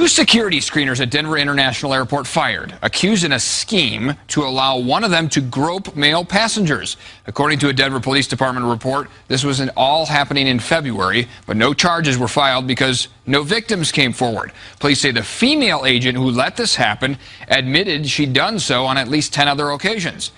Two security screeners at Denver International Airport fired, accused in a scheme to allow one of them to grope male passengers. According to a Denver Police Department report, this was all happening in February, but no charges were filed because no victims came forward. Police say the female agent who let this happen admitted she'd done so on at least 10 other occasions.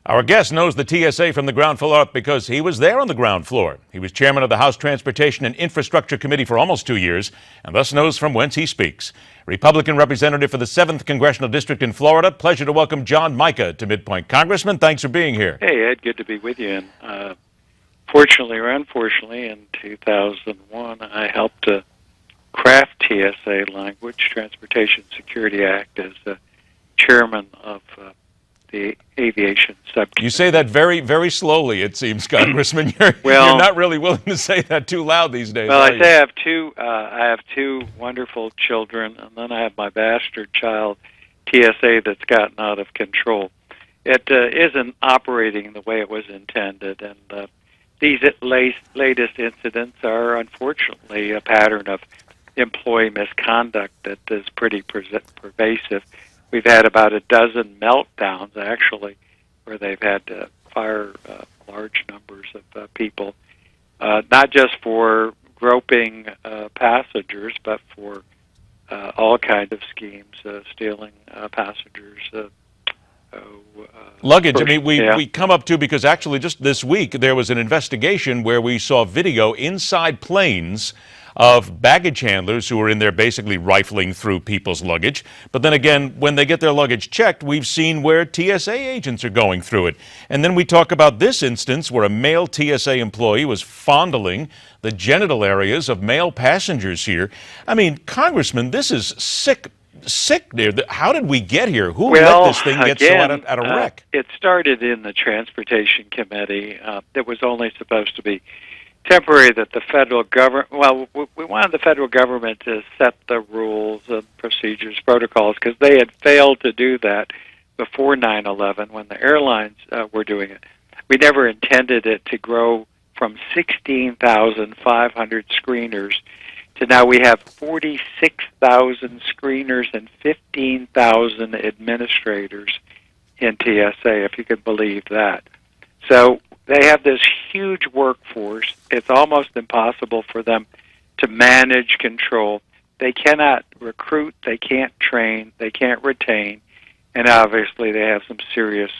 Our guest knows the TSA from the ground floor up because he was there on the ground floor. He was chairman of the House Transportation and Infrastructure Committee for almost 2 years and thus knows from whence he speaks. Republican representative for the 7th Congressional District in Florida, pleasure to welcome John Mica to MidPoint. Congressman, thanks for being here. Hey, Ed, good to be with you. And fortunately or unfortunately, in 2001, I helped to craft TSA language, Transportation Security Act, as chairman of the aviation subcommittee. You say that very, very slowly, it seems, Congressman. You're not really willing to say that too loud these days. Well, I say I have two wonderful children, and then I have my bastard child, TSA, that's gotten out of control. It isn't operating the way it was intended, and these latest incidents are unfortunately a pattern of employee misconduct that is pretty pervasive. We've had about a dozen meltdowns, actually, where they've had to fire large numbers of people, not just for groping passengers, but for all kinds of schemes, stealing passengers' luggage. I mean, we come up to, because actually just this week there was an investigation where we saw video inside planes of baggage handlers who are in there basically rifling through people's luggage. But then again, when they get their luggage checked, we've seen where TSA agents are going through it. And then we talk about this instance where a male TSA employee was fondling the genital areas of male passengers here. I mean, Congressman, this is sick. Dear. How did we get here? Who let this thing get so out of wreck? It started in the Transportation Committee. That was only supposed to be temporary, that the federal government, we wanted the federal government to set the rules and procedures, protocols, because they had failed to do that before 9/11 when the airlines were doing it. We never intended it to grow from 16,500 screeners to now we have 46,000 screeners and 15,000 administrators in TSA, if you can believe that. So they have this huge workforce. It's almost impossible for them to manage, control. They cannot recruit, they can't train, they can't retain, and obviously they have some serious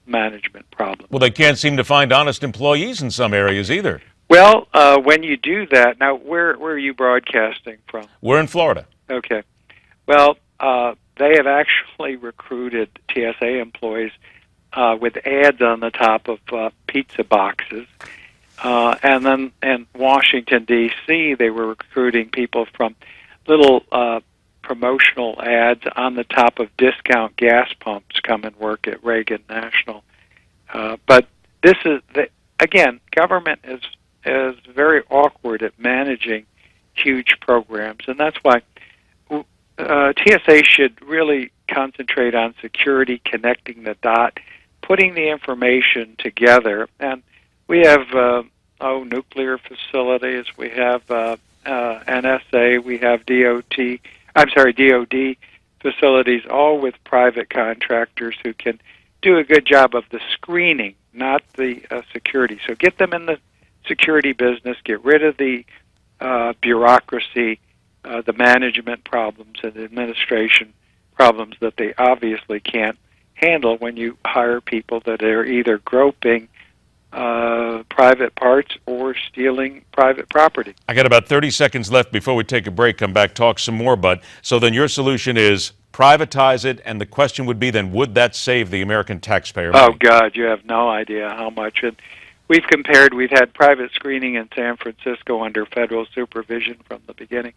management problems. Well, they can't seem to find honest employees in some areas either. Well, when you do that, now where are you broadcasting from? We're in Florida. Okay. Well, they have actually recruited TSA employees with ads on the top of pizza boxes. And then in Washington, D.C., they were recruiting people from little promotional ads on the top of discount gas pumps, come and work at Reagan National. But this is, again, government is very awkward at managing huge programs, and that's why TSA should really concentrate on security, connecting the dot, putting the information together. And we have nuclear facilities, we have NSA, we have DOD facilities, all with private contractors who can do a good job of the screening, not the security. So get them in the security business, get rid of the bureaucracy, the management problems and administration problems that they obviously can't handle when you hire people that are either groping private parts or stealing private property. I got about 30 seconds left before we take a break, come back, talk some more. But so then your solution is privatize it, and the question would be then, would that save the American taxpayer money? Oh, God, you have no idea how much. And we've had private screening in San Francisco under federal supervision from the beginning.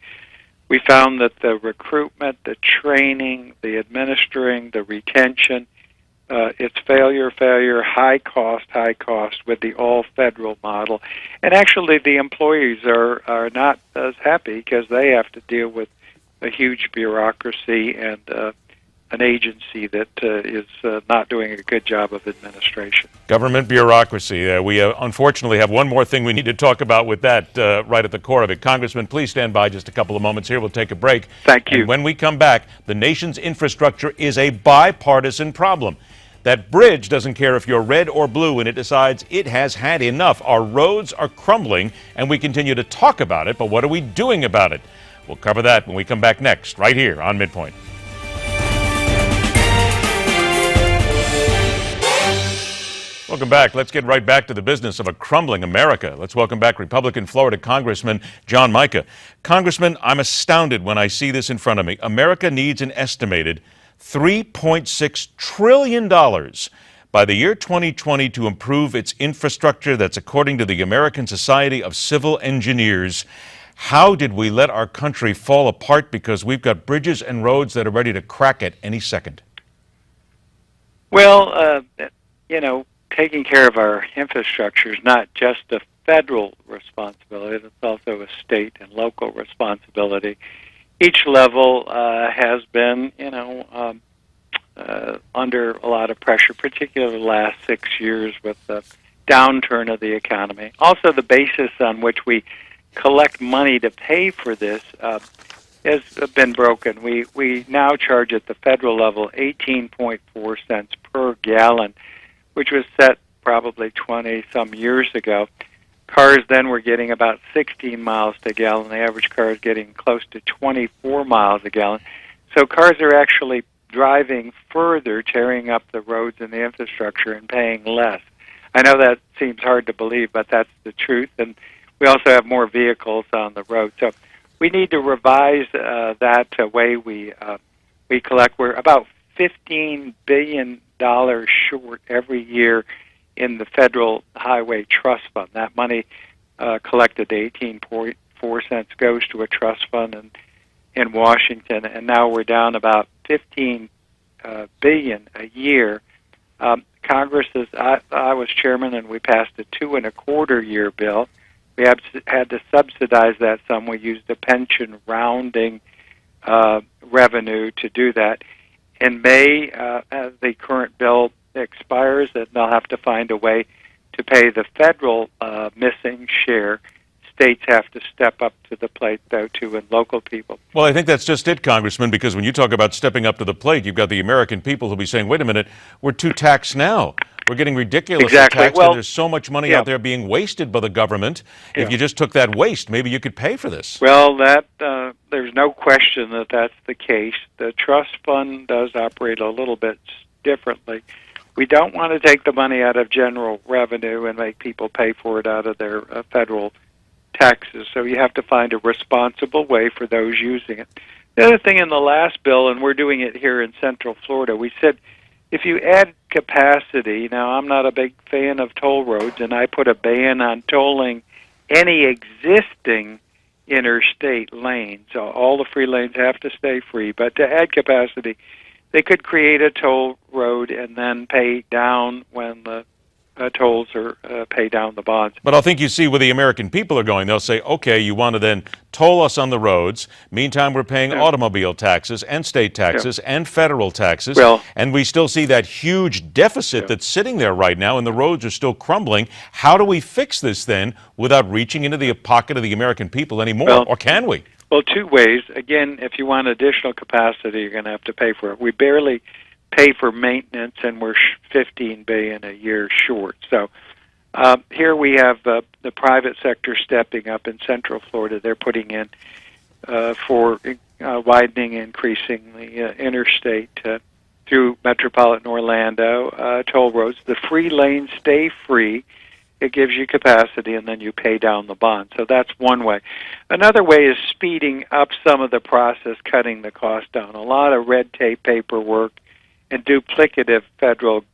We found that the recruitment, the training, the administering, the retention, it's failure, high cost with the all-federal model. And actually the employees are not as happy because they have to deal with a huge bureaucracy and an agency that is not doing a good job of administration. Government bureaucracy. We unfortunately have one more thing we need to talk about with that right at the core of it. Congressman, please stand by just a couple of moments here. We'll take a break. Thank you. And when we come back, the nation's infrastructure is a bipartisan problem. That bridge doesn't care if you're red or blue, and it decides it has had enough. Our roads are crumbling, and we continue to talk about it, but what are we doing about it? We'll cover that when we come back next, right here on MidPoint. Welcome back. Let's get right back to the business of a crumbling America. Let's welcome back Republican Florida Congressman John Mica. Congressman, I'm astounded when I see this in front of me. America needs an estimated $3.6 trillion by the year 2020 to improve its infrastructure. That's according to the American Society of Civil Engineers. How did we let our country fall apart because we've got bridges and roads that are ready to crack at any second? Well, taking care of our infrastructure is not just a federal responsibility, it's also a state and local responsibility. Each level has been, under a lot of pressure, particularly the last 6 years with the downturn of the economy. Also, the basis on which we collect money to pay for this has been broken. We now charge at the federal level 18.4 cents per gallon, which was set probably 20-some years ago. Cars then were getting about 16 miles to a gallon. The average car is getting close to 24 miles a gallon. So cars are actually driving further, tearing up the roads and the infrastructure and paying less. I know that seems hard to believe, but that's the truth. And we also have more vehicles on the road. So we need to revise that way we collect. We're about $15 billion short every year in the Federal Highway Trust Fund. That money collected, 18.4 cents, goes to a trust fund in Washington, and now we're down about $15 billion a year. Congress I was chairman, and we passed a 2.25-year bill. We had to subsidize that some. We used the pension rounding revenue to do that. In May, as the current bill expires, that they'll have to find a way to pay the federal missing share. States have to step up to the plate, though, too, and local people. Well, I think that's just it, Congressman, because when you talk about stepping up to the plate, you've got the American people who'll be saying, wait a minute, we're too taxed now. We're getting ridiculously taxed, Well, and there's so much money out there being wasted by the government. If you just took that waste, maybe you could pay for this. Well, there's no question that that's the case. The trust fund does operate a little bit differently. We don't want to take the money out of general revenue and make people pay for it out of their federal taxes. So you have to find a responsible way for those using it. The other thing in the last bill, and we're doing it here in Central Florida, we said if you add capacity, now I'm not a big fan of toll roads, and I put a ban on tolling any existing interstate lanes. So all the free lanes have to stay free, but to add capacity, they could create a toll road and then pay down when the tolls or pay down the bonds. But I think you see where the American people are going. They'll say, okay, you want to then toll us on the roads. Meantime, we're paying automobile taxes and state taxes and federal taxes. Well, and we still see that huge deficit that's sitting there right now, and the roads are still crumbling. How do we fix this then without reaching into the pocket of the American people anymore? Or can we? Well, two ways. Again, if you want additional capacity, you're going to have to pay for it. We barely pay for maintenance, and we're $15 billion a year short. So here we have the private sector stepping up in Central Florida. They're putting in for widening, increasing the interstate through metropolitan Orlando, toll roads. The free lanes stay free. It gives you capacity, and then you pay down the bond. So that's one way. Another way is speeding up some of the process, cutting the cost down. A lot of red tape paperwork and duplicative federal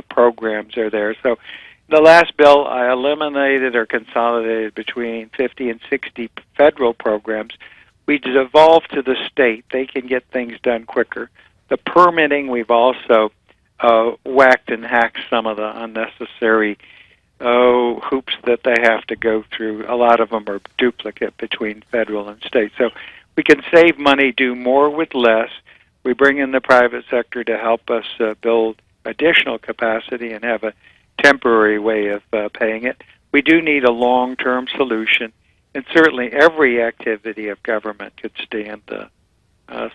programs are there. So the last bill, I eliminated or consolidated between 50 and 60 federal programs. We devolved to the state. They can get things done quicker. The permitting, we've also whacked and hacked some of the unnecessary hoops that they have to go through. A lot of them are duplicate between federal and state. So we can save money, do more with less. We bring in the private sector to help us build additional capacity and have a temporary way of paying it. We do need a long-term solution, and certainly every activity of government could stand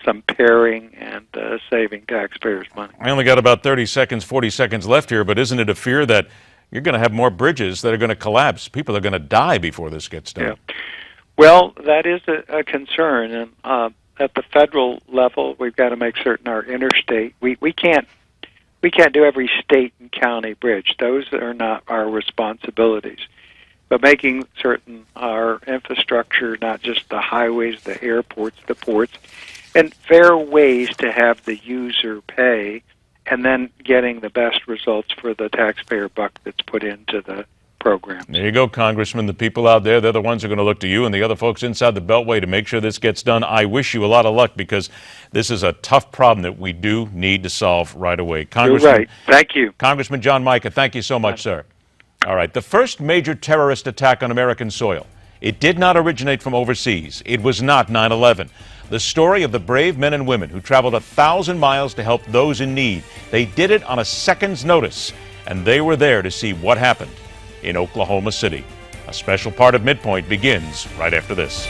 some pairing and saving taxpayers' money. I only got about 30 seconds, 40 seconds left here, but isn't it a fear that you're going to have more bridges that are going to collapse? People are going to die before this gets done. Yeah. Well, that is a concern, and at the federal level, we've got to make certain our interstate. We can't do every state and county bridge. Those are not our responsibilities. But making certain our infrastructure, not just the highways, the airports, the ports, and fair ways to have the user pay, and then getting the best results for the taxpayer buck that's put into the program. There you go, Congressman. The people out there, they're the ones who are going to look to you and the other folks inside the Beltway to make sure this gets done. I wish you a lot of luck, because this is a tough problem that we do need to solve right away. Congressman, you're right. Thank you. Congressman John Mica, thank you so much, sir. All right, the first major terrorist attack on American soil. It did not originate from overseas. It was not 9/11. The story of the brave men and women who traveled 1,000 miles to help those in need. They did it on a second's notice, and they were there to see what happened in Oklahoma City. A special part of MidPoint begins right after this.